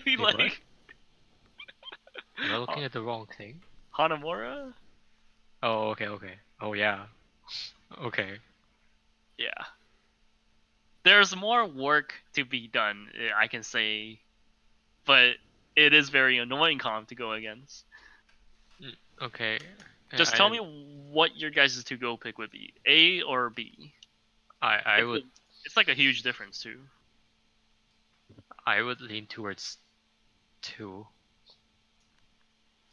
Wait, what? Am I looking Ha- at the wrong thing? Hanamura? Oh, okay, okay. Oh, yeah. Okay. Yeah. There's more work to be done, I can say, but it is very annoying comp to go against. Okay. Just tell I, me what your guys' to-go pick would be, A or B. I It's would, it's like a huge difference too. I would lean towards two.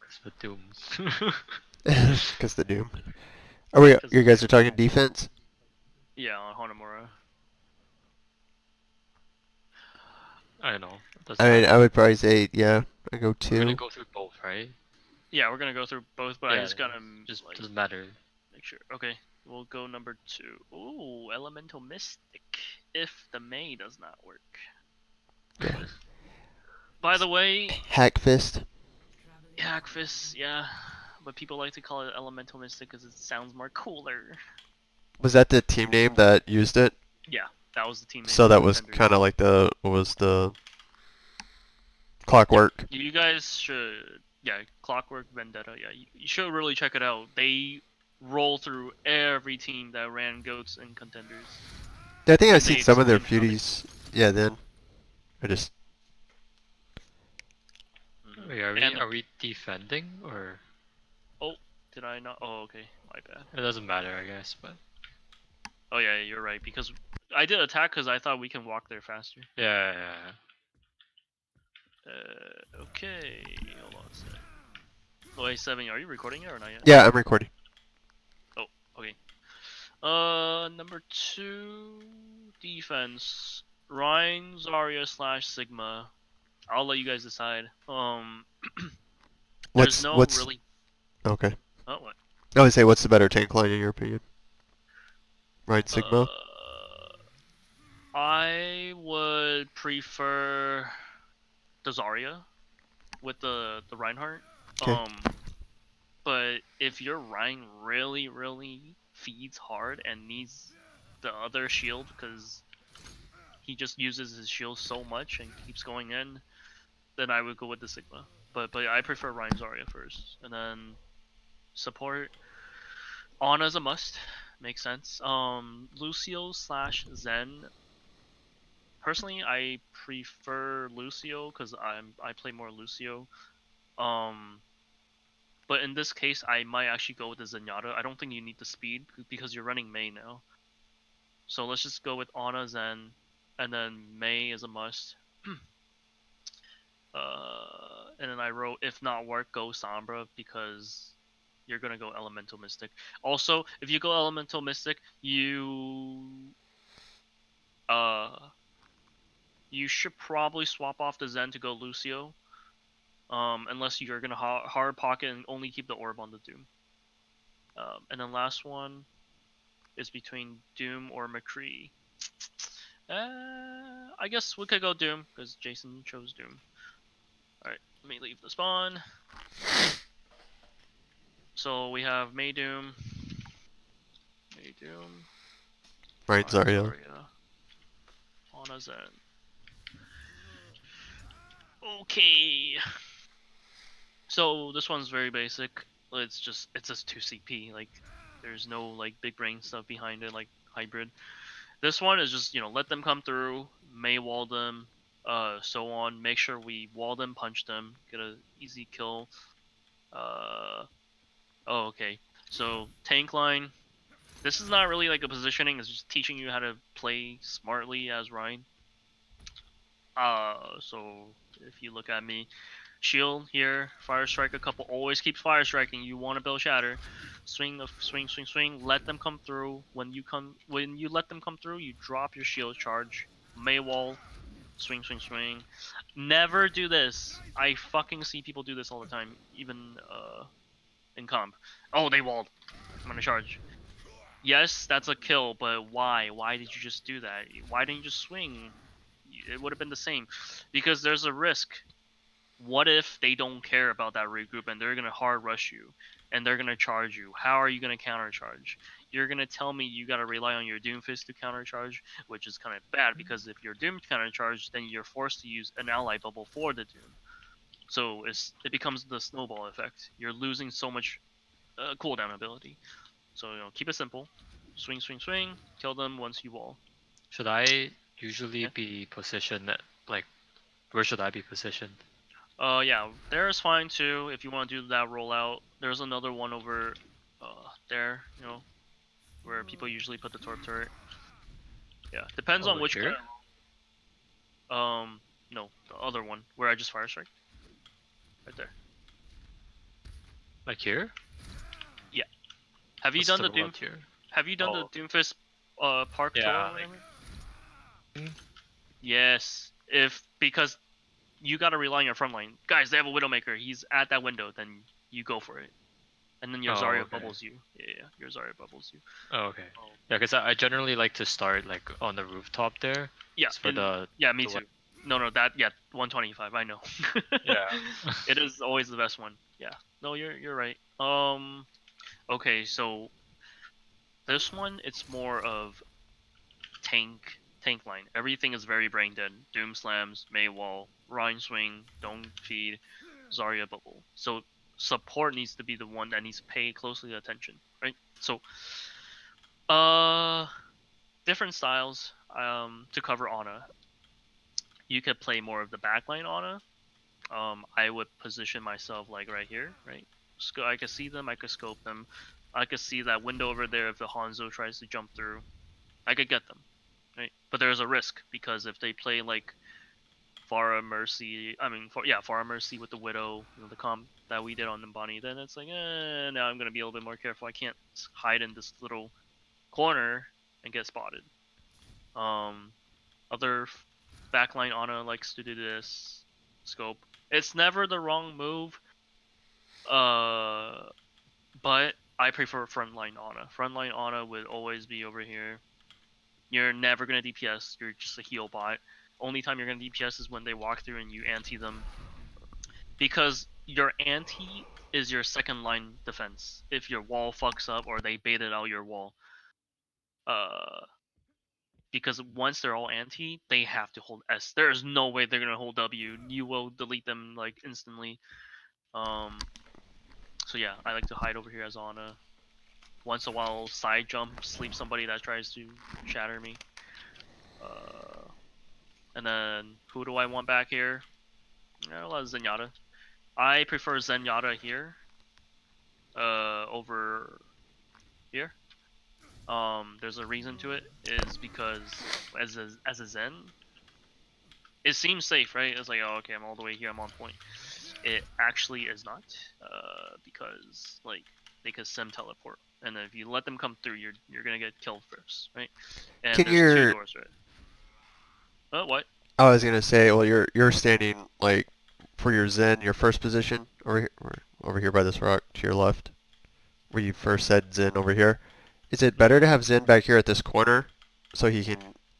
Cause the Doom. Because the Doom. Are we? Cause You guys are talking defense? yeah, on Hanamura. I don't know. It I doesn't mean, I matter. would probably say yeah. I go We're gonna two. go through both, right? Yeah, we're gonna go through both, but I Yeah. just gotta Just like doesn't matter. make sure. Okay, we'll go number 2. Ooh, Elemental Mystic. If the May does not work. Yeah. By the way, Hack fist. Hackfist, yeah, but people like to call it Elemental Mystic because it sounds more cooler. Was that the team name that used it? Yeah, that was the team name So of that was kind Contenders. of like the what was the Yep, clockwork? you guys should. Yeah, Clockwork Vendetta. Yeah, you should really check it out. They roll through every team that ran goats and contenders, I think I've and seen they some of their explain how they. beauties. Yeah, then I just Wait, And are we defending or oh, did I not? Oh, okay, my bad. it doesn't matter, I guess, but Oh yeah, you're right because I did attack because I thought we can walk there faster. yeah, yeah, yeah. Okay, hold on a sec. Wait, 7, are you recording it or not yet? yeah, I'm recording. Oh, okay. Number 2 defense. Ryan, Zarya slash Sigma. I'll let you guys decide. There's no What's really. okay? Oh, what? I would say what's the better tank line in your opinion? Ryan Sigma. Uh, I would prefer the Zarya with the Reinhardt. Okay. But if your Ryan really feeds hard and needs the other shield because he just uses his shield so much and keeps going in, then I would go with the Sigma. But I prefer Ryan Zarya first, and then support. Ana's a must. Makes sense. Lucio slash Zen. Personally, I prefer Lucio because I play more Lucio. Um, but in this case, I might actually go with the Zenyatta. I don't think you need the speed because you're running Mei now. So let's just go with Ana Zen, and then Mei is a must. And then I wrote if not work, go Sombra because you're gonna go Elemental Mystic. Also, if you go Elemental Mystic, uh you should probably swap off the Zen to go Lucio. Unless you're gonna hard pocket and only keep the orb on the Doom. And then last one is between Doom or McCree. I guess we could go Doom because Jason chose Doom. All right, let me leave the spawn. So we have May Doom, Ryan Ryan Zarya. Zarya, Ana Zen. Okay. So this one's very basic. It's just 2 CP. Like there's no like big brain stuff behind it like hybrid. This one is just let them come through, May wall them, so on. Make sure we wall them, punch them, get a easy kill. Uh oh, okay. So tank line. This is not really like a positioning. It's just teaching you how to play smartly as Ryan. So if you look at me, shield here, fire strike a couple. Always keep fire striking. You want to build shatter. Swing. Let them come through. When you let them come through, you drop your shield charge. Maywall. Swing. Never do this. I fucking see people do this all the time, even in comp. Oh, they walled. I'm gonna charge. Yes, that's a kill, but why? Why did you just do that? Why didn't you just swing? It would have been the same. Because there's a risk. What if they don't care about that regroup and they're gonna hard rush you and they're gonna charge you? How are you gonna counter charge? you're gonna tell me you gotta rely on your Doomfist to countercharge, which is kind of bad because if you're Doom countercharge, then you're forced to use an ally bubble for the Doom. So it becomes the snowball effect. You're losing so much cooldown ability. So keep it simple. Swing, swing, swing. Kill them once you wall. Should I usually Yeah. be positioned at, like, where should I be positioned? Yeah, there's fine too if you want to do that rollout. There's another one over there, where people usually put the torp turret. Yeah, depends on Over which here? no, the other one where I just fire strike. Right there. Like here? Yeah. Have you What's done the the rollout here? Oh, Doomfist park tour or yeah. whatever? Yes. Because you gotta rely on your front line. Guys, they have a Widowmaker. He's at that window. Then you go for it, and then your Oh, Zarya okay. bubbles you. Yeah, your Zarya bubbles you. Oh, okay. Yeah, because I generally like to start like on the rooftop there. Yeah, Just for the me the too. No, 125. I know. yeah. It is always the best one. Yeah. No, you're right. Okay, so this one it's more of tank line. Everything is very brain dead. Doom slams, Maywall, Rhine swing, don't feed, Zarya bubble. So support needs to be the one that needs to pay closely attention, right? So different styles to cover Ana. You could play more of the backline Ana. I would position myself like right here, right? I could see them, I could scope them. I could see that window over there if the Hanzo tries to jump through. I could get them, right? But there's a risk because if they play like Pharah Mercy, Pharah Mercy with the Widow, the comp that we did on Nimbani, then it's like, now I'm gonna be a little bit more careful. I can't hide in this little corner and get spotted. Other backline Ana likes to do this scope. It's never the wrong move, but I prefer frontline Ana. Frontline Ana would always be over here. You're never gonna DPS. You're just a heal bot. Only time you're gonna DPS is when they walk through and you anti them, because your anti is your second line defense. If your wall fucks up or they baited out your wall, uh, because once they're all anti, they have to hold S. There's no way they're gonna hold W. You will delete them like instantly. So yeah, I like to hide over here as Ana. Once a while, side jump, sleep somebody that tries to shatter me. And then who do I want back here? A lot of Zenyatta. I prefer Zenyatta here. Over here. There's a reason to it, is because as a Zen, it seems safe, right? It's like, oh, okay, I'm all the way here, I'm on point. It actually is not, because like they could sim teleport, and if you let them come through, you're gonna get killed first, right? And Can there's two your doors, right? Oh, what? I was gonna say, well, you're standing like for your Zen, your first position over here by this rock to your left, where you first said Zen over here. Is it better to have Zen back here at this corner so he can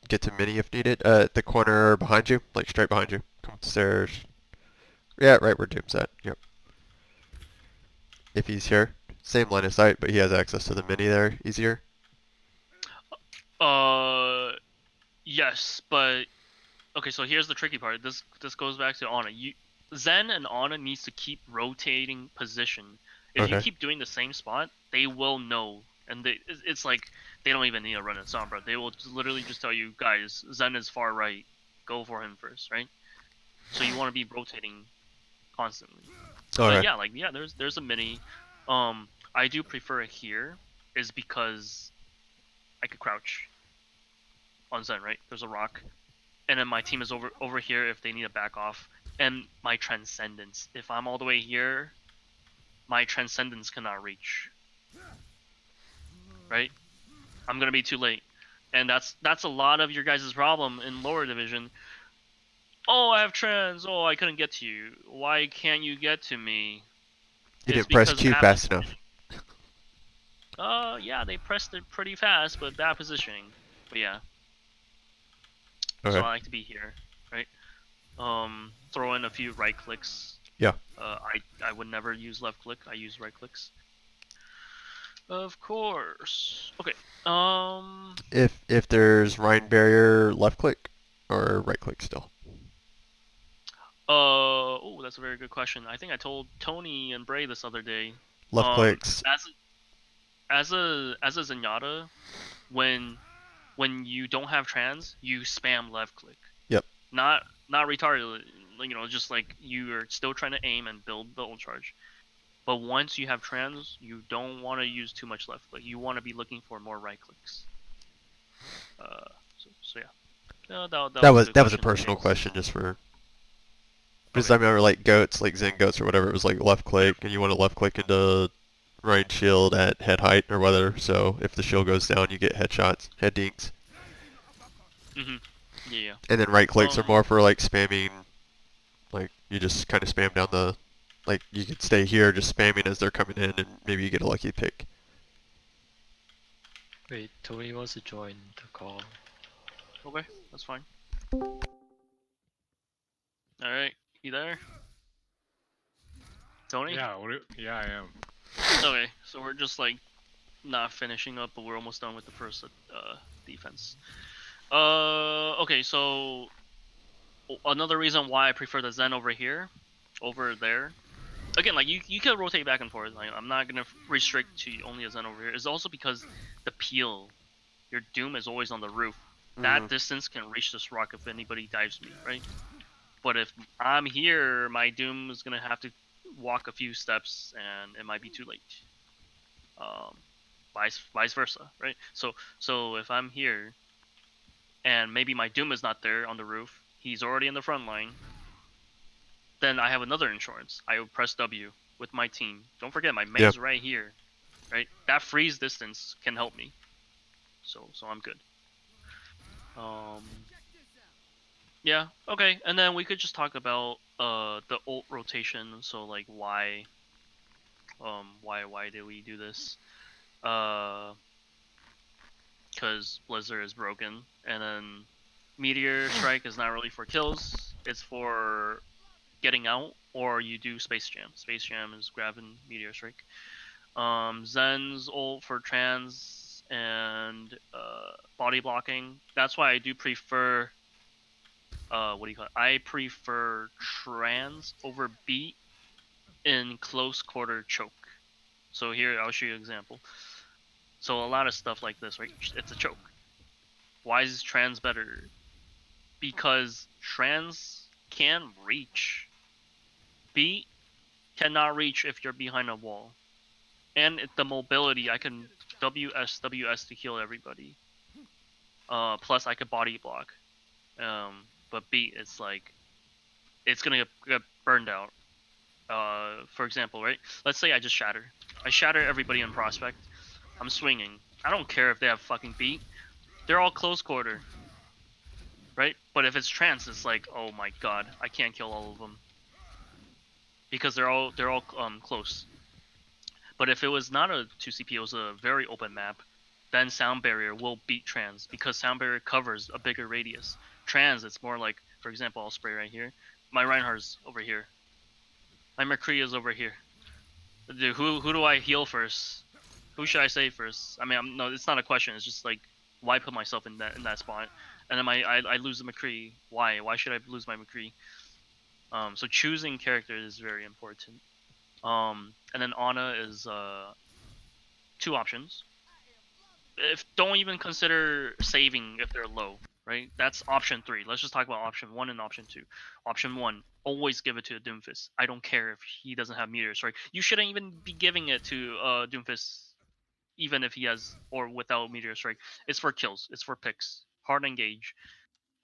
get to mini if needed? The corner behind you, like straight behind you. Come upstairs. Yeah, right where Doom's at. Yep. If he's here, same line of sight, but he has access to the mini there easier. Uh, yes, but okay. So here's the tricky part. This goes back to Ana. Zen and Ana needs to keep rotating position. If you Okay. keep doing the same spot, they will know, and it's like they don't even need to run in Sombra. They will literally just tell you, guys, Zen is far right. Go for him first, right? So you want to be rotating constantly. But Okay. yeah, there's a mini. I do prefer it here, is because I could crouch on Zen, right? There's a rock, and then my team is over here if they need to back off. And my transcendence. If I'm all the way here, my transcendence cannot reach. Right? I'm gonna be too late. And that's a lot of your guys' problem in lower division. Oh, I have trans. Oh, I couldn't get to you. Why can't you get to me? You It's didn't press because Q bad fast positioning. enough. Yeah, they pressed it pretty fast, but bad positioning. But yeah. So Okay. I like to be here, right? Throw in a few right clicks. Yeah. I would never use left click. I use right clicks. Of course. Okay. If there's Rhine barrier, left click or right click still. Oh, that's a very good question. I think I told Tony and Bray this other day. Left Um, clicks. as a Zenyatta, when you don't have trans, you spam left click. Yep. Not retarded. Just like you are still trying to aim and build the ult charge. But once you have trans, you don't want to use too much left click. You want to be looking for more right clicks. So yeah. That That was a was good that was a question. personal Anyways. question just for because Okay. I remember like goats, like Zen goats or whatever. It was like left Yeah. click, and you want to left click into Rhine shield at head height or whether. So if the shield goes down, you get headshots, head dinks. Mhm. Yeah. Yeah. And then right clicks are Um. more for like spamming. Like you just kind of spam down the. Like you could stay here just spamming as they're coming in, and maybe you get a lucky pick. Wait, Tony wants to join the call. Okay. That's fine. All right. You there, Tony? Yeah, yeah, I am. Okay. So we're just like not finishing up, but we're almost done with the first defense. Okay. So another reason why I prefer the Zen over there. Again, like you can rotate back and forth. Like I'm not gonna restrict to only a Zen over here. It's also because the peel, your Doom is always on the roof. Mm-hmm. That distance can reach this rock if anybody dives me, right? But if I'm here, my Doom is gonna have to walk a few steps, and it might be too late. Um, vice versa, right? So if I'm here, and maybe my Doom is not there on the roof, he's already in the front line. Then I have another insurance. I will press W with my team. Don't forget, my Yeah. main's right here, right? That freeze distance can help me. So I'm good. Um, yeah, okay. And then we could just talk about the ult rotation. So like why did we do this? Uh, because Blizzard is broken, and then Meteor Strike is not really for kills. It's for getting out, or you do Space Jam. Space Jam is grabbing Meteor Strike. Zen's ult for trans and body blocking. That's why I do prefer what do you call it? I prefer trans over beat in close quarter choke. So here I'll show you an example. So a lot of stuff like this, right? It's a choke. Why is trans better? Because trans can reach. Beat cannot reach if you're behind a wall. And the mobility, I can WS to heal everybody. Plus I could body block. But beat, it's like it's gonna get burned out. For example, right? Let's say I just shatter. I shatter everybody in prospect. I'm swinging. I don't care if they have fucking beat. They're all close quarter, right? But if it's trans, it's like, oh my god, I can't kill all of them because they're all close. But if it was not a 2CP, it was a very open map, then sound barrier will beat trans because sound barrier covers a bigger radius. Trans, it's more like, for example, I'll spray right here. My Reinhardt's over here. My McCree is over here. Dude, who do I heal first? Who should I save first? I mean, no, it's not a question. It's just like, why put myself in that spot? And then I lose the McCree. Why? Why should I lose my McCree? So choosing character is very important. And then Ana is two options. If don't even consider saving if they're low, right? That's option 3. Let's just talk about option 1 and option 2. Option 1, always give it to a Doomfist. I don't care if he doesn't have meteors, right? You shouldn't even be giving it to Doomfist even if he has or without meteor strike. It's for kills. It's for picks. Hard engage.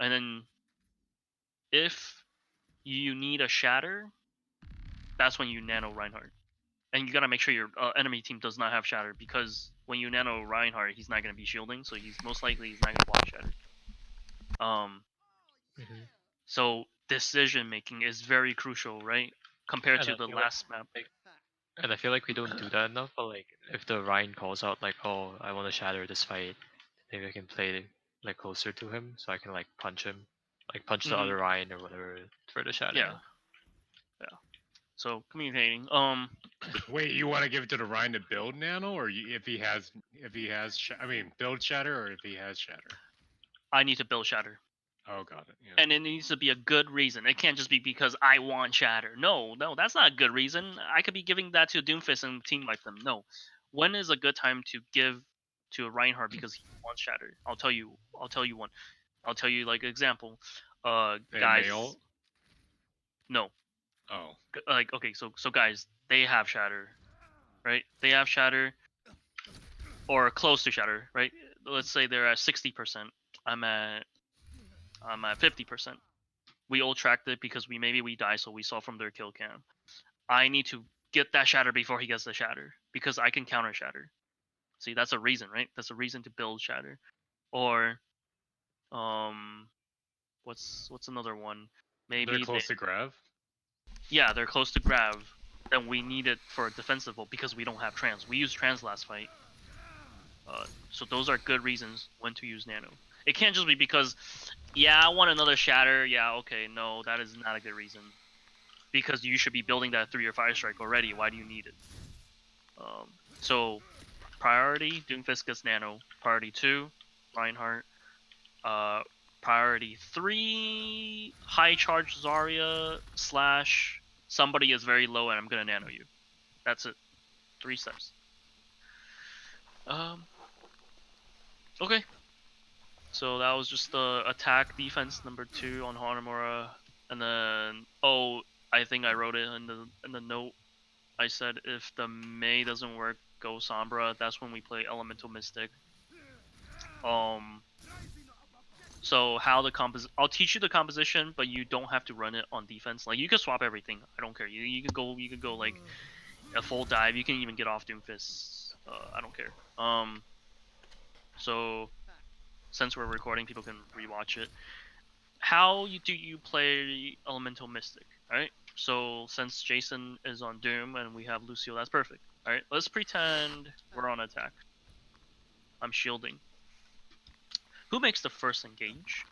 And then if you need a shatter, that's when you nano Reinhardt. And you gotta make sure your enemy team does not have shatter because when you nano Reinhardt, he's not gonna be shielding, so he's most likely he's not gonna block shatter. Um, Hmm. so decision making is very crucial, right? Compared And to I the feel like, last map. like, and I feel like we don't do that enough. But like, if the Ryan calls out like, "Oh, I want to shatter this fight," maybe I can play like closer to him so I can like punch him, like punch the Hmm. other Ryan or whatever for the Yeah, shattering. yeah. So communicating. Wait, you want to give it to the Ryan to build Nano, or if he has build Shatter, or if he has Shatter? I need to build Shatter. Oh, got it. Yeah. And it needs to be a good reason. It can't just be because I want Shatter. No, that's not a good reason. I could be giving that to Doomfist and team wipe them. No. When is a good time to give to a Reinhardt because he wants Shatter? I'll tell you one. I'll tell you like example. Guys, Nail. no. Oh. Like okay, so guys, they have Shatter, right? They have Shatter or close to Shatter, right? Let's say they're at 60%. I'm at 50%. We all tracked it because maybe we die, so we saw from their kill cam. I need to get that Shatter before he gets the Shatter because I can counter Shatter. See, that's a reason, right? That's a reason to build Shatter. Or what's another one? They're Maybe close to Grav. they're close to Grav. Then we need it for a defensive ult because we don't have trans. We used trans last fight. So those are good reasons when to use Nano. It can't just be because, yeah, I want another Shatter. Yeah, okay, no, that is not a good reason. Because you should be building that 3 or 5 strike already. Why do you need it? So priority, Doomfist gets Nano. Priority 2, Reinhardt. Priority 3, high charge Zarya / somebody is very low and I'm gonna Nano you. That's it. 3 steps. Okay. So that was just the attack defense number 2 on Hanamura, and then I think I wrote it in the note. I said if the Mei doesn't work, go Sombra. That's when we play Elemental Mystic. So how the I'll teach you the composition, but you don't have to run it on defense. Like you can swap everything. I don't care. You can go like a full dive. You can even get off Doomfist. I don't care. So since we're recording, people can rewatch it. How do you play Elemental Mystic? Alright, so since Jason is on Doom and we have Lucio, that's perfect. Alright, let's pretend we're on attack. I'm shielding. Who makes the first engage?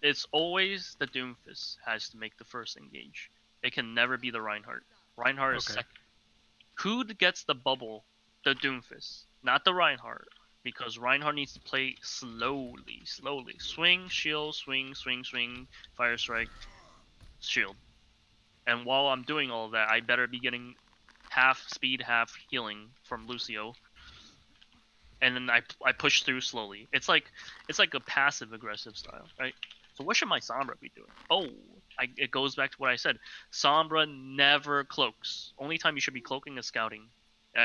It's always the Doomfist has to make the first engage. It can never be the Reinhardt. Reinhardt is Okay. second. Who gets the bubble? The Doomfist, not the Reinhardt. Because Reinhardt needs to play slowly. Swing, shield, swing, fire strike, shield. And while I'm doing all of that, I better be getting half speed, half healing from Lucio. And then I push through slowly. It's like a passive aggressive style, right? So what should my Sombra be doing? It goes back to what I said. Sombra never cloaks. Only time you should be cloaking is scouting.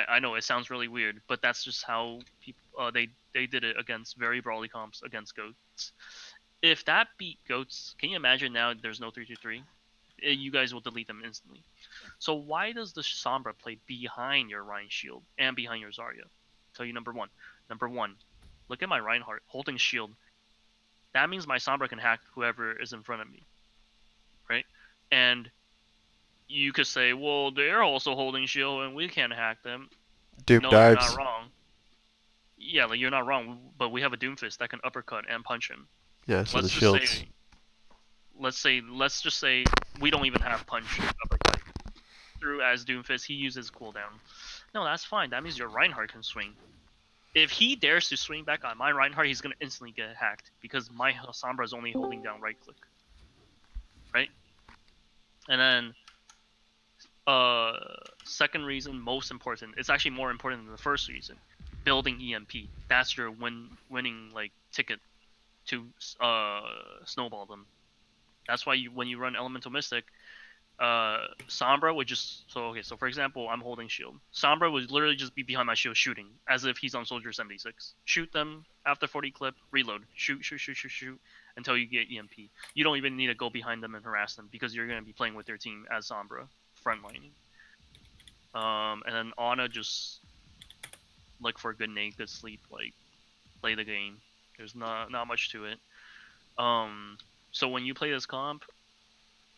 I know it sounds really weird, but that's just how people they did it against very brawly comps against goats. If that beat goats, can you imagine now there's no 3-2-3? You guys will delete them instantly. So why does the Sombra play behind your Rhine shield and behind your Zarya? Tell you number one. Number one, look at my Reinhardt holding shield. That means my Sombra can hack whoever is in front of me, right? And you could say, well, they're also holding shield and we can't hack them. Doom No, you're not dives. wrong. Yeah, like you're not wrong, but we have a Doomfist that can uppercut and punch him. Yeah, so the Let's just shields. let's just say we don't even have punch uppercut through as Doomfist. He uses cooldown. No, that's fine. That means your Reinhardt can swing. If he dares to swing back on my Reinhardt, he's gonna instantly get hacked because my Sombra is only holding down right click, right? And then, second reason, most important. It's actually more important than the first reason. Building EMP. That's your winning like ticket to snowball them. That's why when you run Elemental Mystic, Sombra would just so for example, I'm holding shield. Sombra would literally just be behind my shield shooting as if he's on Soldier 76. Shoot them after 40 clip, reload, shoot until you get EMP. You don't even need to go behind them and harass them because you're gonna be playing with their team as Sombra, frontlining. And then Ana just look for a good nade, good sleep, like play the game. There's not much to it. So when you play this comp,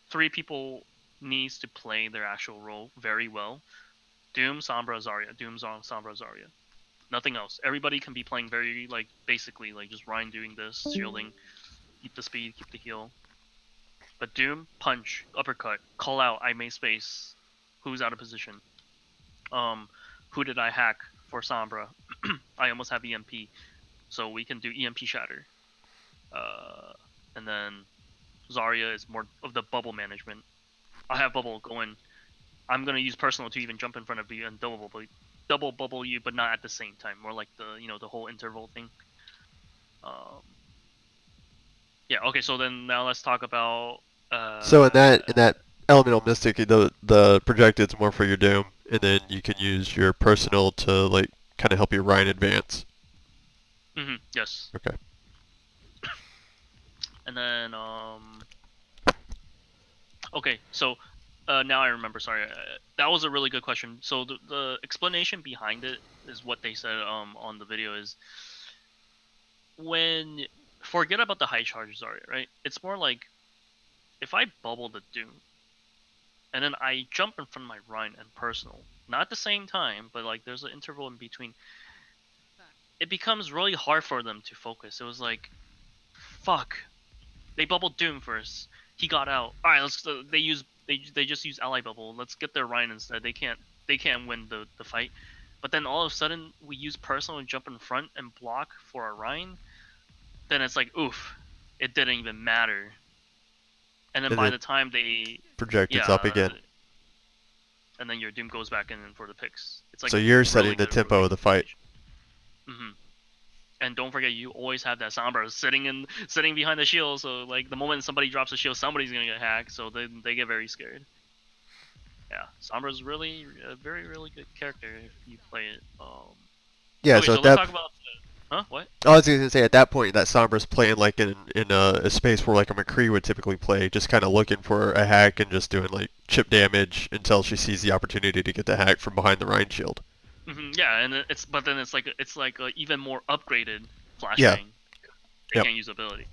3 people needs to play their actual role very well. Doom, Sombra, Zarya. Doom, Sombra, Zarya. Nothing else. Everybody can be playing very, like, basically, like, just Ryan doing this, shielding, keep the speed, keep the heal. But Doom, punch, uppercut, call out, I made space. Who's out of position? Who did I hack for Sombra? I almost have EMP, so we can do EMP shatter. And then Zarya is more of the bubble management. I have bubble going. I'm gonna use personal to even jump in front of you and double bubble you, but not at the same time. More like the whole interval thing. Um, yeah. Okay. So then now let's talk about. So in that elemental mystic, the projected's more for your doom, and then you can use your personal to like kind of help your Rhine advance. Yes. Okay. And then okay, so now I remember. Sorry, that was a really good question. So the explanation behind it is what they said on the video is when forget about the high charges are right. It's more like if I bubble the Doom and then I jump in front of my Rhine and personal, not at the same time, but like there's an interval in between. It becomes really hard for them to focus. It was like, fuck, they bubbled Doom first. He got out. All right, let's. They just use ally bubble. Let's get their Rhine instead. They can't win the fight. But then all of a sudden we use personal and jump in front and block for a Rhine. Then it's like oof, it didn't even matter. And then And by then the time they, projected's up yeah, again. and then your Doom goes back in for the picks. It's like So you're really setting the good tempo of the fight. Mm-hmm. And don't forget, you always have that Sombra sitting behind the shield. So like the moment somebody drops a shield, somebody's gonna get hacked. So they get very scared. Yeah, Sombra's really a very really good character if you play it. Yeah. Okay, So so at let's that, talk about huh? What? I was gonna say at that point that Sombra's playing like in a space where like a McCree would typically play, just kind of looking for a hack and just doing like chip damage until she sees the opportunity to get the hack from behind the Rhine shield. Yeah, and but then it's like a even more upgraded Yeah. flashbang. They Yep. can't use ability.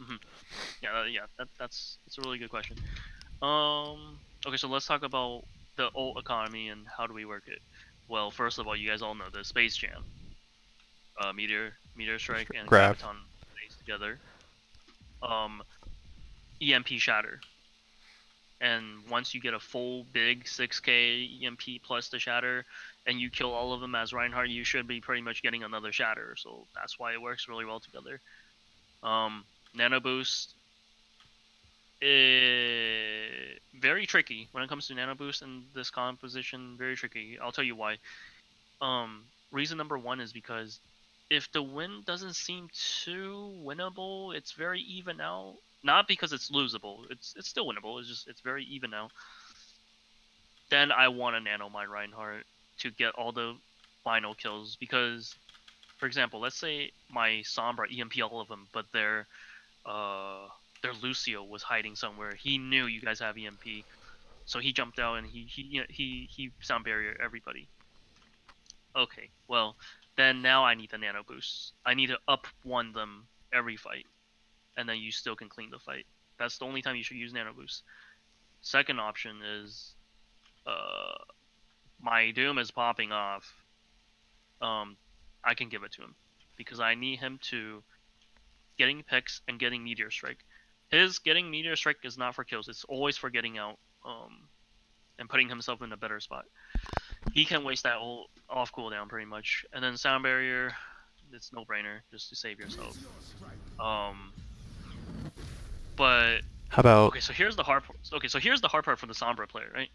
hmm yeah, that's a really good question. Okay, so let's talk about the ult economy and how do we work it. Well, first of all, you guys all know the Space Jam, Meteor Strike, and Grab. Graviton stays together. Um, EMP Shatter, and once you get a full big 6K EMP plus the Shatter, and you kill all of them as Reinhardt, you should be pretty much getting another Shatter. So that's why it works really well together. Nano Boost, very tricky when it comes to Nano Boost in this composition. Very tricky. I'll tell you why. Reason number one is because if the win doesn't seem too winnable, it's very even out. Not because it's losable. It's still winnable. It's very even out. Then I want to nano my Reinhardt to get all the final kills because, for example, let's say my Sombra EMP all of them, but their Lucio was hiding somewhere. He knew you guys have EMP, so he jumped out and he sound barrier everybody. Okay, well, then now I need the nano boost. I need to up one them every fight, and then you still can clean the fight. That's the only time you should use nano boost. Second option is, uh, my Doom is popping off. Um, I can give it to him because I need him to getting picks and getting Meteor Strike. His getting Meteor Strike is not for kills; it's always for getting out, and putting himself in a better spot. He can waste that whole off cooldown pretty much, and then Sound Barrier, it's no brainer just to save yourself. Um, but How about okay, so here's the hard part. Okay, so here's the hard part for the Sombra player, right?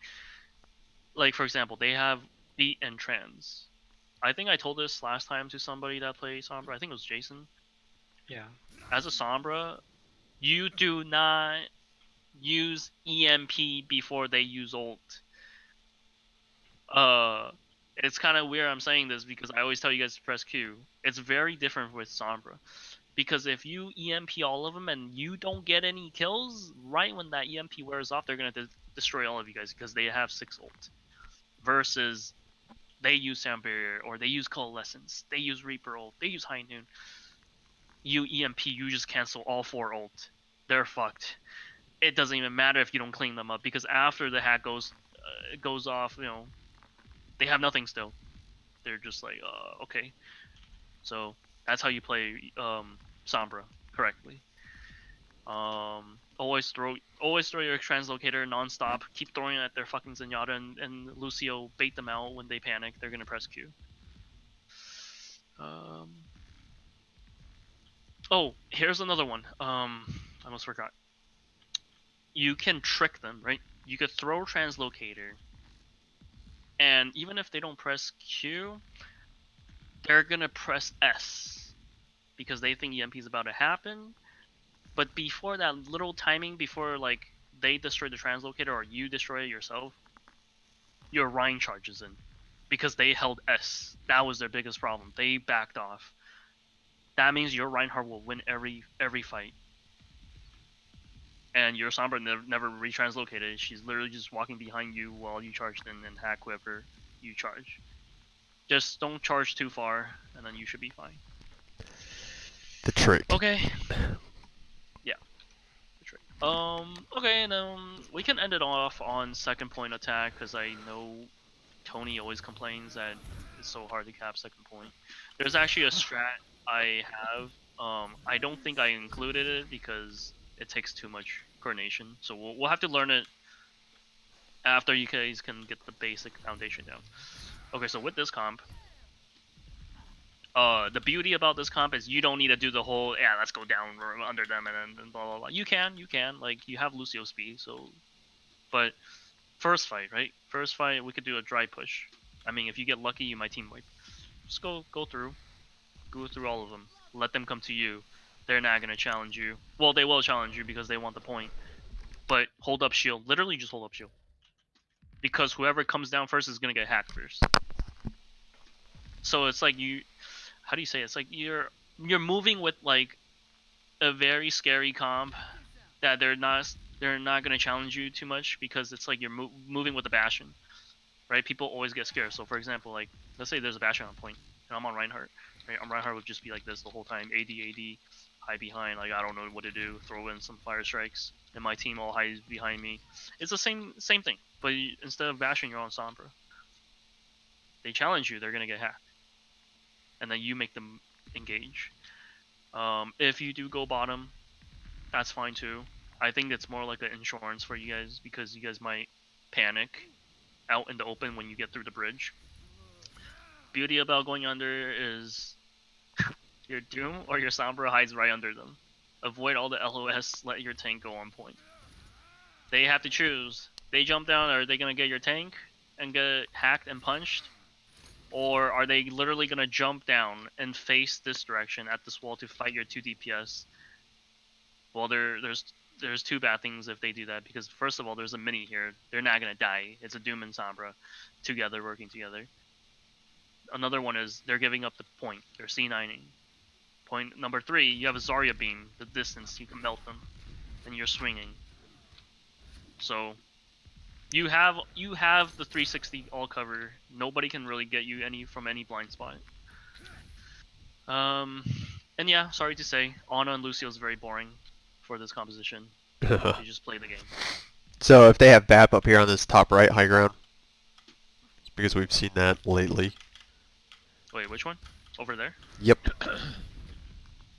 Like for example, they have Beat and Trans. I think I told this last time to somebody that played Sombra. I think it was Jason. Yeah. As a Sombra, you do not use EMP before they use ult. Uh, it's kind of weird I'm saying this because I always tell you guys to press Q. It's very different with Sombra. Because if you EMP all of them and you don't get any kills, right when that EMP wears off, they're going to destroy all of you guys because they have 6 ult. Versus they use Sound Barrier or they use Coalescence, they use Reaper ult, they use High Noon. You EMP, you just cancel all 4 ult. They're fucked. It doesn't even matter if you don't clean them up because after the hack goes off, they have nothing still. They're just like, okay. So that's how you play Sombra correctly. Always throw your translocator non-stop. Keep throwing it at their fucking Zenyatta and Lucio. Bait them out when they panic. They're gonna press Q. Oh, here's another one. I almost forgot. You can trick them, right? You could throw translocator, and even if they don't press Q, they're gonna press S because they think EMP is about to happen. But before that little timing, before like they destroy the translocator or you destroy it yourself, your Rhine charges in because they held S. That was their biggest problem. They backed off. That means your Reinhardt will win every fight. And your Sombra never retranslocated. She's literally just walking behind you while you charge in and hack whoever you charge. Just don't charge too far, and then you should be fine. The trick. Okay. Yeah. The trick. Okay, and we can end it off on second point attack because I know Tony always complains that it's so hard to cap second point. There's actually a strat I have. I don't think I included it because it takes too much coordination. So we'll have to learn it after you guys can get the basic foundation down. Okay, so with this comp, the beauty about this comp is you don't need to do the whole let's go down under them and then blah blah blah. You can like you have Lucio speed, so but first fight, right? First fight we could do a dry push. I mean, if you get lucky, you might team wipe. Just go through all of them. Let them come to you. They're not gonna challenge you. Well, they will challenge you because they want the point. But hold up shield. Literally just hold up shield. Because whoever comes down first is gonna get hacked first. So it's like how do you say it? It's like you're moving with like a very scary comp that they're not gonna challenge you too much because it's like you're moving with a Bastion, right? People always get scared. So for example, like let's say there's a Bastion on point and I'm on Reinhardt, right? Reinhardt would just be like this the whole time, AD, hide behind, like I don't know what to do, throw in some fire strikes, and my team all hides behind me. It's the same thing, but instead of Bastion, you're on Sombra. They challenge you, they're gonna get hacked, and then you make them engage. If you do go bottom, that's fine too. I think it's more like an insurance for you guys because you guys might panic out in the open when you get through the bridge. Beauty about going under is your Doom or your Sombra hides right under them. Avoid all the LOS, let your tank go on point. They have to choose. They jump down, are they going to get your tank and get hacked and punched? Or are they literally going to jump down and face this direction at this wall to fight your 2 DPS? Well, there's two bad things if they do that, because first of all, there's a mini here. They're not going to die. It's a Doom and Sombra together, working together. Another one is they're giving up the point. They're C9ing. Point number 3, you have a Zarya beam, the distance, you can melt them, and you're swinging. So you have the 360 all cover. Nobody can really get you from any blind spot. And yeah, sorry to say, Ana and Lucio is very boring for this composition. You just play the game. So if they have BAP up here on this top right high ground, it's because we've seen that lately. Wait, which one? Over there? Yep.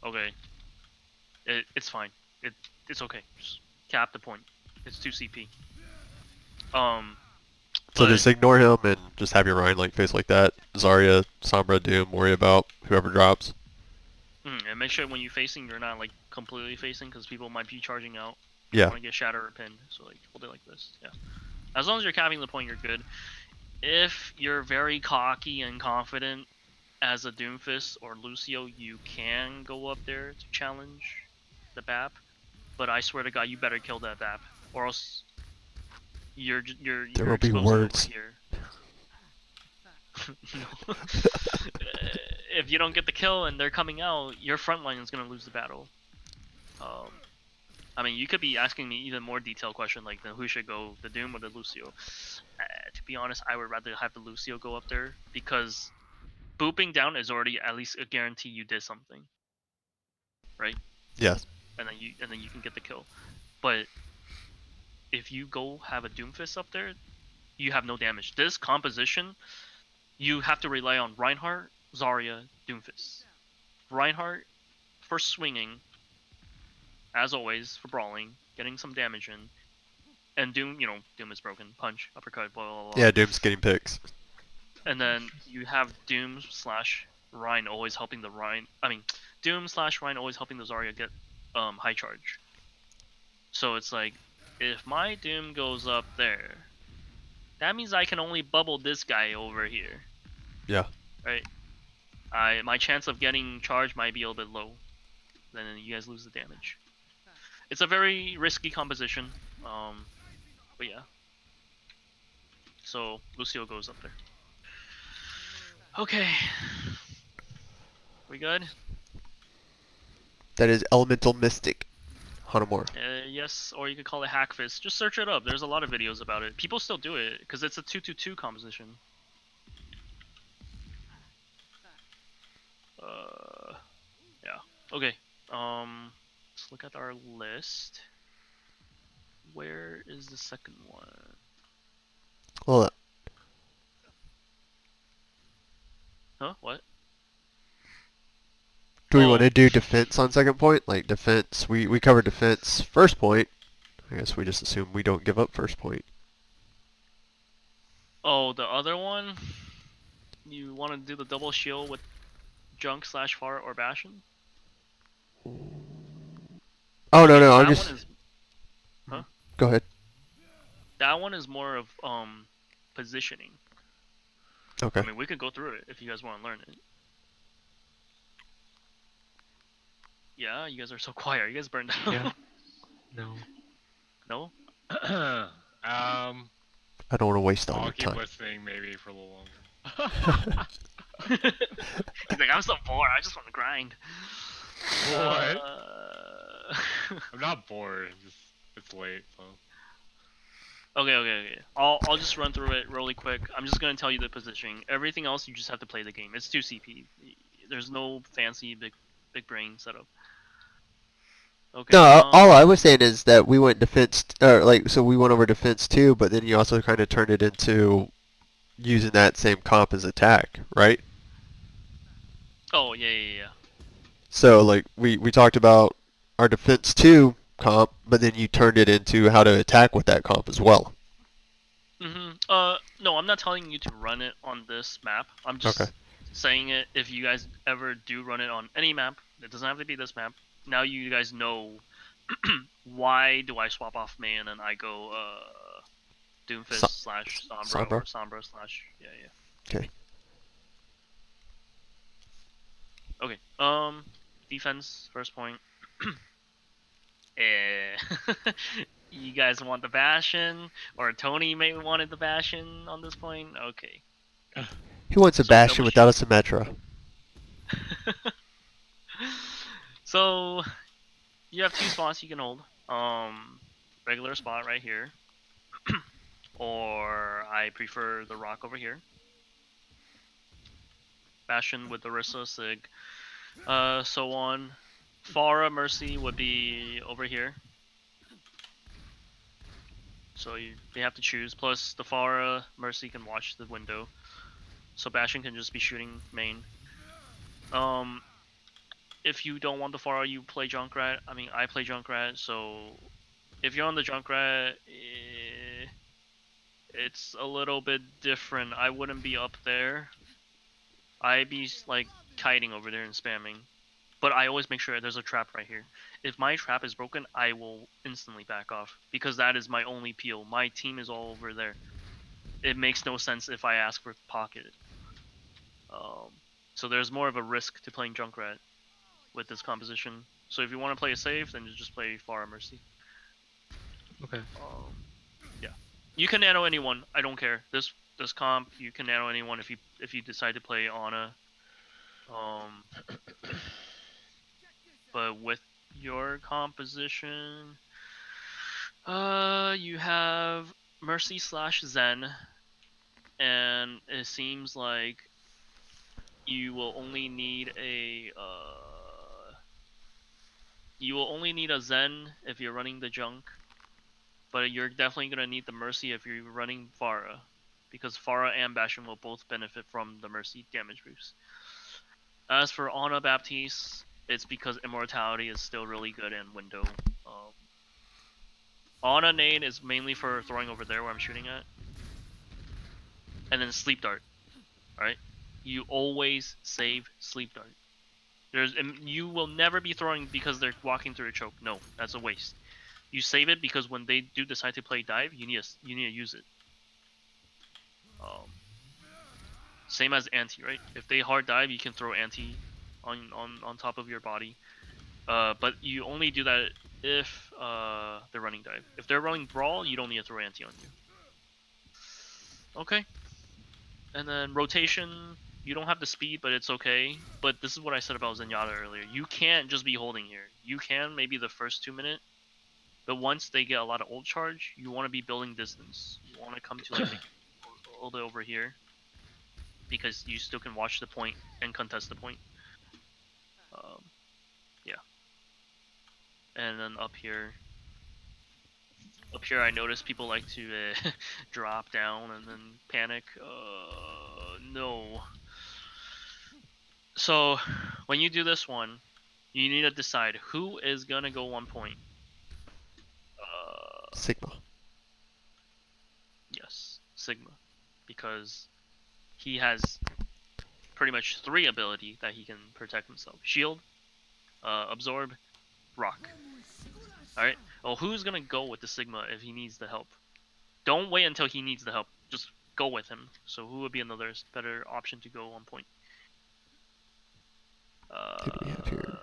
Okay. It's fine. It's okay. Just cap the point. It's 2 CP. So just ignore him and just have your Ryan like face like that. Zarya, Sombra, Doom, worry about whoever drops. And make sure when you're facing, you're not like completely facing because people might be charging out. Yeah. You want to get shatter or pinned, so like hold it like this. Yeah. As long as you're capping the point, you're good. If you're very cocky and confident as a Doomfist or Lucio, you can go up there to challenge the BAP. But I swear to God, you better kill that BAP, or else you're There will be exposing words. over here. No. If you don't get the kill and they're coming out, your front line is gonna lose the battle. I mean, you could be asking me even more detailed question like, then who should go, the Doom or the Lucio? To be honest, I would rather have the Lucio go up there because booping down is already at least a guarantee you did something, right? Yes. And then you can get the kill. But if you go have a Doomfist up there, you have no damage. This composition, you have to rely on Reinhardt, Zarya, Doomfist. Reinhardt for swinging, as always, for brawling. getting some damage in, and Doom, Doom is broken, punch, uppercut, blah blah blah. Yeah, Doom's getting picks. And then you have Doom slash Rhine always helping the Rhine. I mean, Doom slash Rhine always helping the Zarya get high charge. So it's like, if my Doom goes up there, that means I can only bubble this guy over here. Yeah. Right. My chance of getting charged might be a little bit low. Then you guys lose the damage. It's a very risky composition. But yeah. So Lucio goes up there. Okay. We good? That is Elemental Mystic. Hanamura. Yes, or you could call it Hackfist. Just search it up. There's a lot of videos about it. People still do it because it's a 2-2-2 composition. Yeah. Okay. Let's look at our list. Where is the second one? Hold up. Huh? What? Do we want Oh. to do defense on second point? Like defense, we covered defense first point. I guess we just assume we don't give up first point. Oh, the other one? You want to do the double shield with Junk slash Far or Bastion? Oh no, Okay, no, so I'm that just. one is. Huh? Go ahead. That one is more of positioning. Okay. I mean, we could go through it if you guys want to learn it. Yeah, you guys are so quiet. Are you guys burned out? Yeah. No. No? I don't want to waste all I'll your keep time. listening maybe for a little longer. He's like, I'm so bored. I just want to grind. What? Uh... I'm not bored. It's late, so. Okay. I'll just run through it really quick. I'm just gonna tell you the positioning. Everything else you just have to play the game. It's 2 CP. There's no fancy big brain setup. Okay. No, all I was saying is that we went defense, or like, so we went over defense too, but then you also kind of turned it into using that same comp as attack, right? Oh yeah. So like we talked about our defense 2 comp, but then you turned it into how to attack with that comp as well. No, I'm not telling you to run it on this map. I'm just Okay. saying it if you guys ever do run it on any map. It doesn't have to be this map. Now you guys know why do I swap off main and I go Doomfist slash Sombra or Sombra slash yeah. Okay. Okay. Defense first point. You guys want the Bastion, or Tony may wanted the Bastion on this point. Okay. He wants a So Bastion double without a Symmetra. So you have 2 spots you can hold. Regular spot right here, or I prefer the rock over here. Bastion with the Orisa, Sig, so on. Pharah Mercy would be over here. So they have to choose. Plus the Pharah Mercy can watch the window, so Bastion can just be shooting main. If you don't want the Pharah, you play Junkrat. I mean, I play Junkrat, so if you're on the Junkrat, it's a little bit different. I wouldn't be up there. I'd be like kiting over there and spamming. But I always make sure there's a trap right here. If my trap is broken, I will instantly back off because that is my only peel. My team is all over there. It makes no sense if I ask for pocket. So there's more of a risk to playing Junkrat with this composition. So if you want to play it safe, then you just play Pharah Mercy. Okay. Yeah, you can nano anyone. I don't care. This comp, you can nano anyone if you decide to play Ana. But with your composition, you have Mercy slash Zen, and it seems like you will only need a Zen if you're running the Junk, but you're definitely gonna need the Mercy if you're running Pharah, because Pharah and Bastion will both benefit from the Mercy damage boost. As for Ana Baptiste, it's because Immortality is still really good in window. Ana nade is mainly for throwing over there where I'm shooting at. And then sleep dart. Alright? You always save sleep dart. You will never be throwing because they're walking through a choke. No, that's a waste. You save it because when they do decide to play dive, you need to use it. Same as anti, right? If they hard dive, you can throw anti on top of your body. But you only do that if they're running dive. If they're running brawl, you don't need to throw anti on you. Okay. And then rotation, you don't have the speed, but it's okay. But this is what I said about Zenyatta earlier. You can't just be holding here. You can maybe the first 2 minutes, but once they get a lot of ult charge, you want to be building distance. You want to come to like maybe a little bit over here, because you still can watch the point and contest the point. Yeah. And then up here, I notice people like to drop down and then panic. No. So when you do this one, you need to decide who is gonna go 1 point. Sigma. Yes, Sigma, because he has pretty much 3 ability that he can protect himself: shield, absorb, rock. All right. Well, who's gonna go with the Sigma if he needs the help? Don't wait until he needs the help. Just go with him. So who would be another better option to go 1 point? Who do we have here?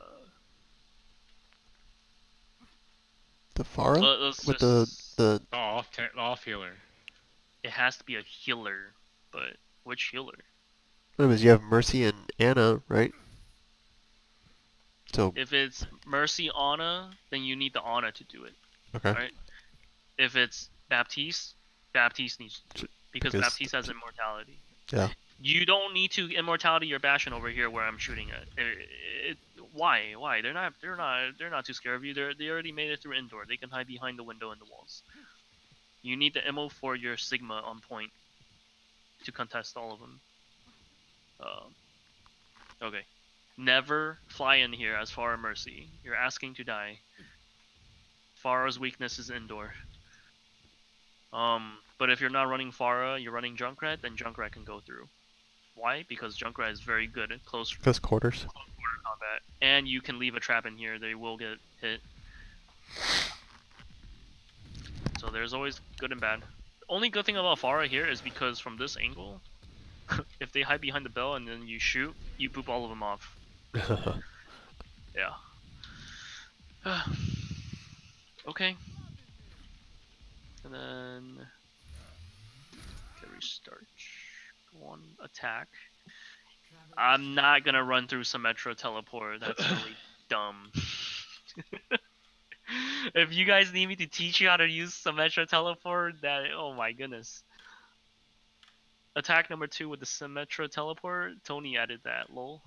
The Pharah? Let's With just... the Off healer. It has to be a healer, but which healer? anyways, you have Mercy and Anna, right? So If it's Mercy Ana, then you need the Ana to do it. okay. Right? If it's Baptiste, Baptiste needs to do it. Because Baptiste has immortality. Yeah. You don't need to immortality your Bastion over here where I'm shooting at. Why? Why? They're not too scared of you. They already made it through indoor. They can hide behind the window and the walls. You need the ammo for your Sigma on point to contest all of them. Okay. Never fly in here as Pharah Mercy. You're asking to die. Pharah's weakness is indoor. But if you're not running Pharah, you're running Junkrat, then Junkrat can go through. Why? Because Junkrat is very good at close quarters. quarter combat, and you can leave a trap in here. They will get hit. So there's always good and bad. The only good thing about Pharah here is because from this angle, if they hide behind the bell and then you shoot, you poop all of them off. Yeah. Okay. And then okay, restart. Go on attack. I'm not gonna run through Symmetra teleport. That's really dumb. If you guys need me to teach you how to use Symmetra teleport, that oh my goodness. Attack number 2 with the Symmetra teleport. Tony added that. Lol.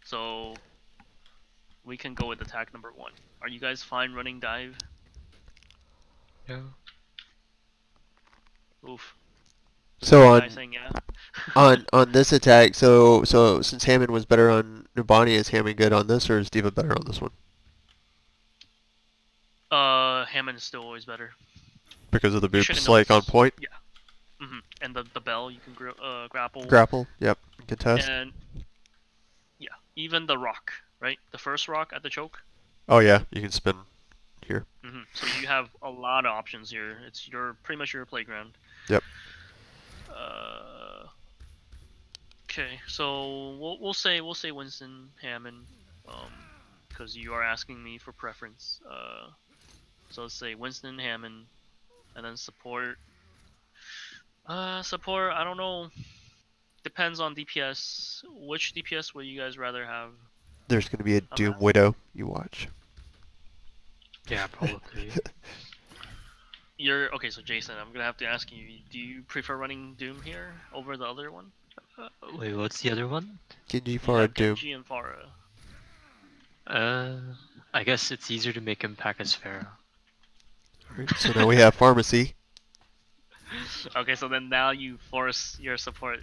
So we can go with attack number 1. Are you guys fine running dive? Yeah. Oof. So Guy on saying yeah. on this attack, so since Hammond was better on Nubani, is Hammond good on this, or is Diva better on this one? Hammond is still always better. Because of the You should boots, know like on this. point. Yeah. And the bell you can grapple. Grapple. Yep. Contest. And yeah, even the rock, right? The first rock at the choke. Oh yeah, you can spin here. So you have a lot of options here. It's pretty much your playground. Yep. Okay, so we'll say Winston Hammond, because you are asking me for preference. So let's say Winston Hammond, and then support. Support. I don't know. Depends on DPS. Which DPS would you guys rather have? There's gonna be a Doom Widow. You watch. Yeah, probably. Okay. So Jason, I'm gonna have to ask you. Do you prefer running Doom here over the other one? Wait, what's the other one? Genji You for a have Doom. Genji and Pharah. I guess it's easier to make him pack as Pharaoh. Right, so now we have Pharmacy. Okay, so then now you force your support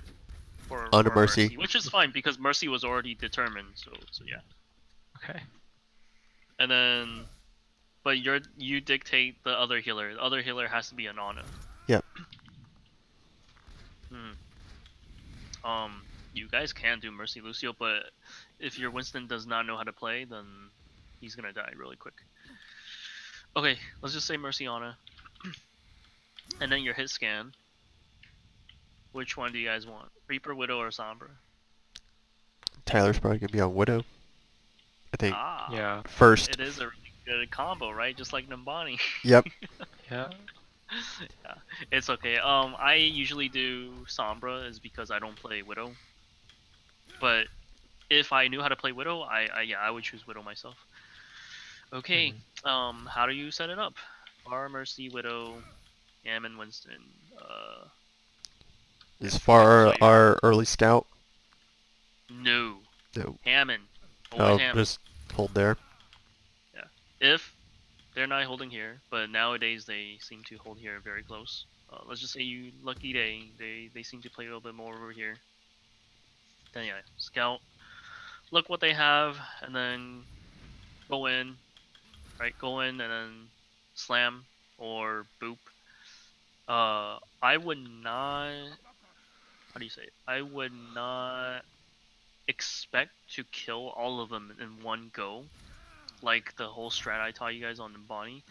for On a Mercy, Mercy. which is fine because Mercy was already determined. So yeah. Okay. And then But you dictate the other healer. The other healer has to be an Ana. Yep. You guys can do Mercy Lucio, but if your Winston does not know how to play, then he's gonna die really quick. Okay, let's just say Mercy Ana. And then your hit scan. Which one do you guys want? Reaper, Widow, or Sombra? Tyler's probably gonna be on Widow. I think Ah, Yeah. first. it is a really good combo, right? Just like Nambani. Yep. Yeah. Yeah, it's okay. I usually do Sombra is because I don't play Widow. But if I knew how to play Widow, I would choose Widow myself. Okay. How do you set it up? Far Mercy, Widow, Yaman, Winston. Is So far you're- our early scout? No. No. Hammond. Oh, Always Hammond. just hold there. If they're not holding here, but nowadays they seem to hold here very close. Let's just say you lucky day, they seem to play a little bit more over here. Then yeah, scout. Look what they have, and then go in, right? Go in and then slam or boop. I would not. How do you say it? I would not expect to kill all of them in one go, like the whole strat I taught you guys on the Bonnie.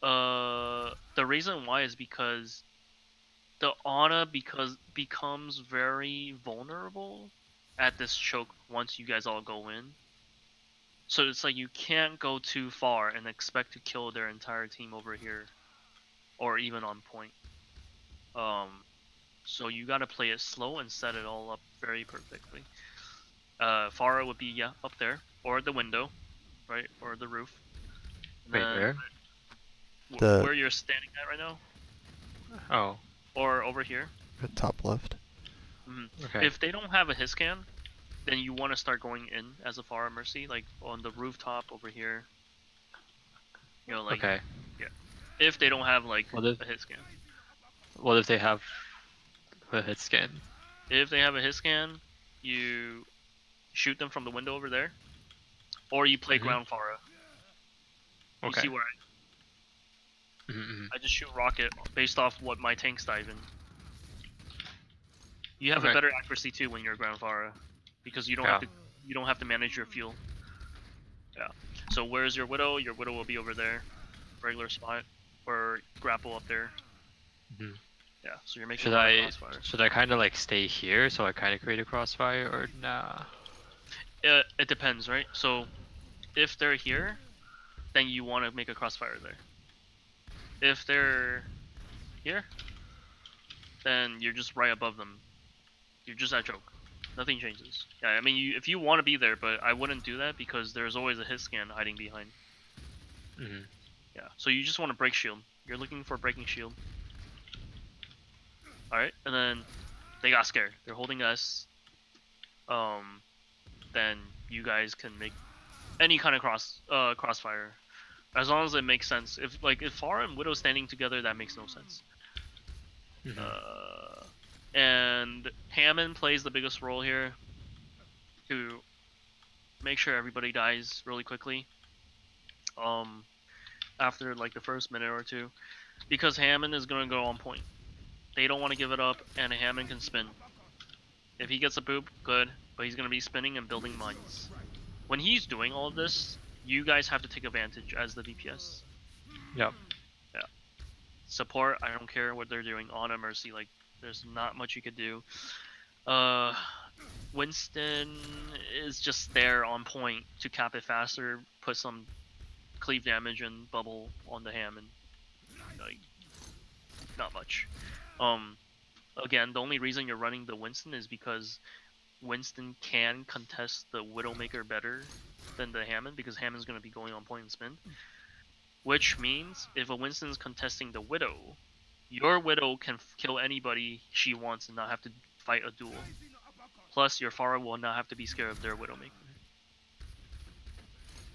The reason why is because the Ana becomes very vulnerable at this choke once you guys all go in. So it's like you can't go too far and expect to kill their entire team over here, or even on point. So you gotta play it slow and set it all up very perfectly. Farah would be up there, or the window, right, or the roof. And Wait, then where? The- where you're standing at right now, Oh. or over here. At top left. Okay. If they don't have a hit scan, then you want to start going in as a Farah Mercy, like on the rooftop over here. You know, like Okay. if they don't have like What if a hit scan. what if they have a hit scan? If they have a hit scan, you shoot them from the window over there, or you play ground Farah. You Okay. see where I just shoot rocket based off what my tanks dive in. You have a Okay. better accuracy too when you're ground Farah, because you don't have to manage your fuel. Yeah. So where's your Widow? Your Widow will be over there, regular spot, or grapple up there. Mhm. Yeah. So you're making Should a lot of I crossfire. should I kind of like stay here so I kind of create a crossfire or nah? It depends, right? So if they're here, then you want to make a crossfire there. If they're here, then you're just right above them. You're just at choke. Nothing changes. Yeah, I mean, if you want to be there, but I wouldn't do that because there's always a hit scan hiding behind. Yeah, so you just want to break shield. You're looking for breaking shield. Alright, and then they got scared. They're holding us. Then you guys can make any kind of crossfire. As long as it makes sense. If Farah and Widow standing together, that makes no sense. And Hammond plays the biggest role here to make sure everybody dies really quickly. After like the first minute or two, because Hammond is gonna go on point. They don't want to give it up, and Hammond can spin. If he gets a boop, good, but he's gonna be spinning and building mines. When he's doing all of this, you guys have to take advantage as the DPS. Yep. Yeah. Support, I don't care what they're doing. Ana Mercy, like there's not much you could do. Winston is just there on point to cap it faster, put some cleave damage and bubble on the Hammond. Like, not much. Again, the only reason you're running the Winston is because Winston can contest the Widowmaker better than the Hammond, because Hammond's going to be going on point and spin. Which means if a Winston's contesting the Widow, your Widow can kill anybody she wants and not have to fight a duel. Plus, your Farah will not have to be scared of their Widowmaker.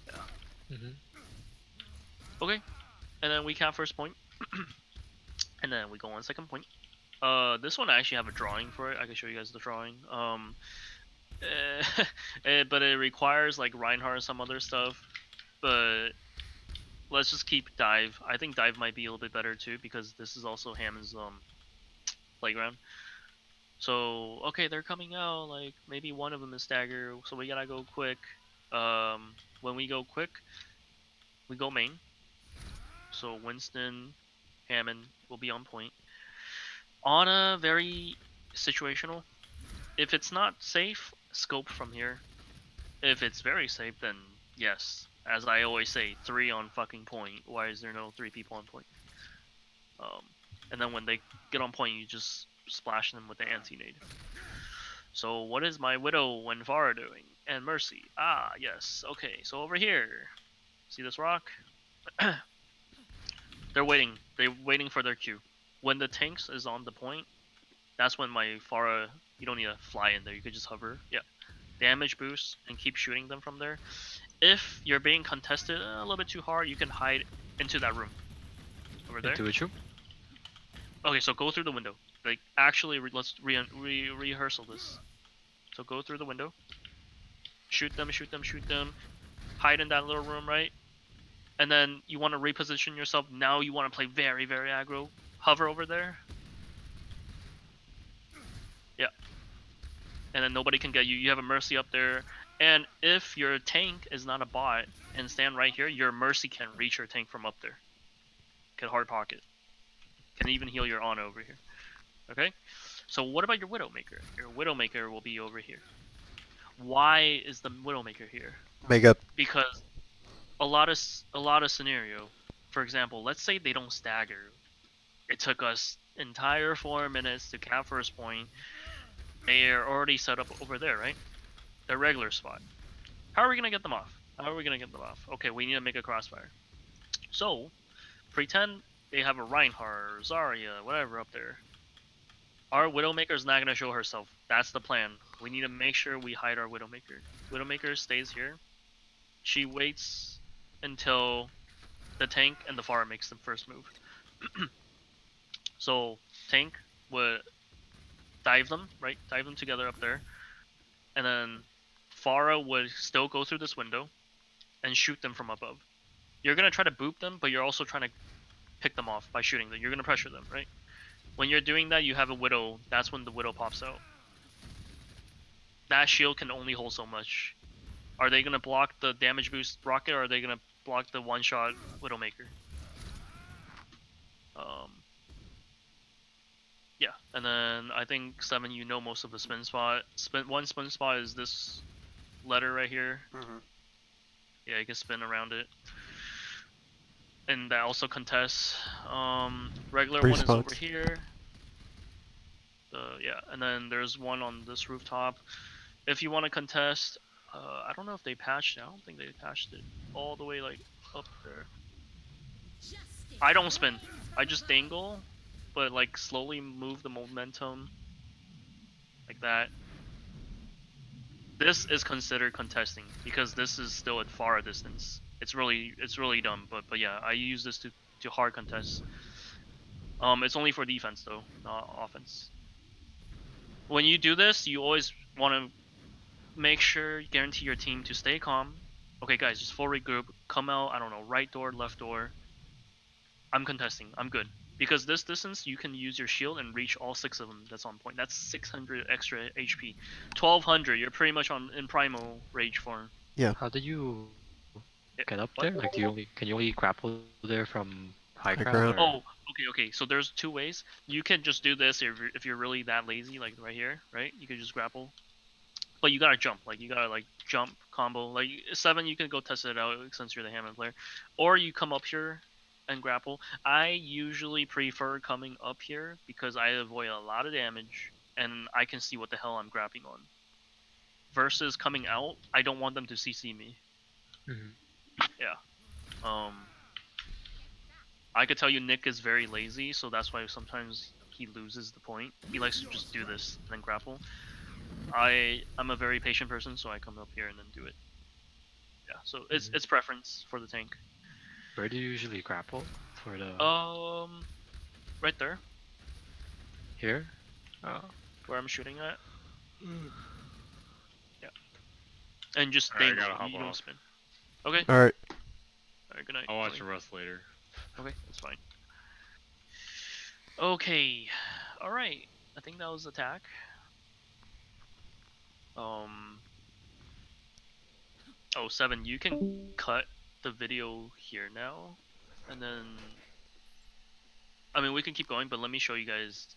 Yeah. Okay, and then we cap first point. And then we go on second point. This one I actually have a drawing for it. I can show you guys the drawing. But it requires like Reinhardt and some other stuff. But let's just keep dive. I think dive might be a little bit better too because this is also Hammond's playground. So okay, they're coming out. Like maybe one of them is stagger, so we gotta go quick. When we go quick, we go main. So Winston, Hammond will be on point. Ana very situational. If it's not safe, scope from here. If it's very safe, then yes. As I always say, 3 on fucking point. Why is there no 3 people on point? Um, and then when they get on point, you just splash them with the anti-nade. So what is my Widow and Vara doing? And Mercy. Ah, yes. Okay, so over here. See this rock? They're waiting. They're waiting for their cue. When the tanks is on the point, that's when my Pharah, you don't need to fly in there. You could just hover. Yeah. Damage boost and keep shooting them from there. If you're being contested a little bit too hard, you can hide into that room. Over there. Into which room? Okay, so go through the window. Like, actually, let's rehearsal this. So go through the window. Shoot them, shoot them, shoot them. Hide in that little room, right? And then you want to reposition yourself. Now you want to play very, very aggro. Hover over there. Yeah. And then nobody can get you. You have a Mercy up there. And if your tank is not a bot and stand right here, your Mercy can reach your tank from up there. Can hard pocket. Can even heal your Ana over here. Okay? So what about your Widowmaker? Your Widowmaker will be over here. Why is the Widowmaker here? Makeup. Because a lot of scenario. For example, let's say they don't stagger. It took us entire 4 minutes to cap first point. They're already set up over there, right? Their regular spot. How are we gonna get them off? How are we gonna get them off? Okay, we need to make a crossfire. So, pretend they have a Reinhardt or Zarya, whatever up there. Our Widowmaker is not gonna show herself. That's the plan. We need to make sure we hide our Widowmaker. Widowmaker stays here. She waits until the tank and the Pharah makes the first move. So tank would dive them, right? Dive them together up there, and then Pharah would still go through this window and shoot them from above. You're gonna try to boop them, but you're also trying to pick them off by shooting them. You're gonna pressure them, right? When you're doing that, you have a Widow. That's when the Widow pops out. That shield can only hold so much. Are they gonna block the damage boost rocket, or are they gonna block the one-shot Widowmaker? Yeah, and then I think 7, you know most of the spin spot. One spin spot is this letter right here. Mm-hmm. Yeah, you can spin around it. And that also contests. Regular Brief one is spots. over here. Yeah, and then there's one on this rooftop. If you want to contest, I don't know if they patched it. I don't think they patched it all the way like up there. I don't spin. I just dangle, but like slowly move the momentum like that. This is considered contesting because this is still at far distance. It's really dumb, but yeah, I use this to hard contest. It's only for defense though, not offense. When you do this, you always want to make sure you guarantee your team to stay calm. Okay, guys, just full regroup. Come out. I don't know, right door, left door. I'm contesting. I'm good. Because this distance, you can use your shield and reach all 6 of them that's on point. That's 600 extra HP. 1200, you're pretty much in primal rage form. How did you Yeah, get up what? there? Like, can you only grapple there from high High ground? ground. Or? Oh, okay. So there's 2 ways. You can just do this if you're really that lazy, like right here, right? You could just grapple. But you gotta jump. Like, you gotta, like, jump combo. Like, 7, you can go test it out since you're the Hammond player. Or you come up here and grapple. I usually prefer coming up here because I avoid a lot of damage and I can see what the hell I'm grappling on. Versus coming out, I don't want them to CC me. Mhm. Yeah. I could tell you Nick is very lazy, so that's why sometimes he loses the point. He likes to just do this and then grapple. I'm a very patient person, so I come up here and then do it. Yeah, so it's preference for the tank. Where do you usually grapple for the Right there, here? Oh. where I'm shooting at. Yeah, and just Alright, I dangle. gotta hop You don't off. spin. Okay. All right. Alright, good night. I'll watch Joey. the rest later. Okay, that's fine. Okay, alright. I think that was attack. Oh, 7, you can cut the video here now, and then, I mean, we can keep going, but let me show you guys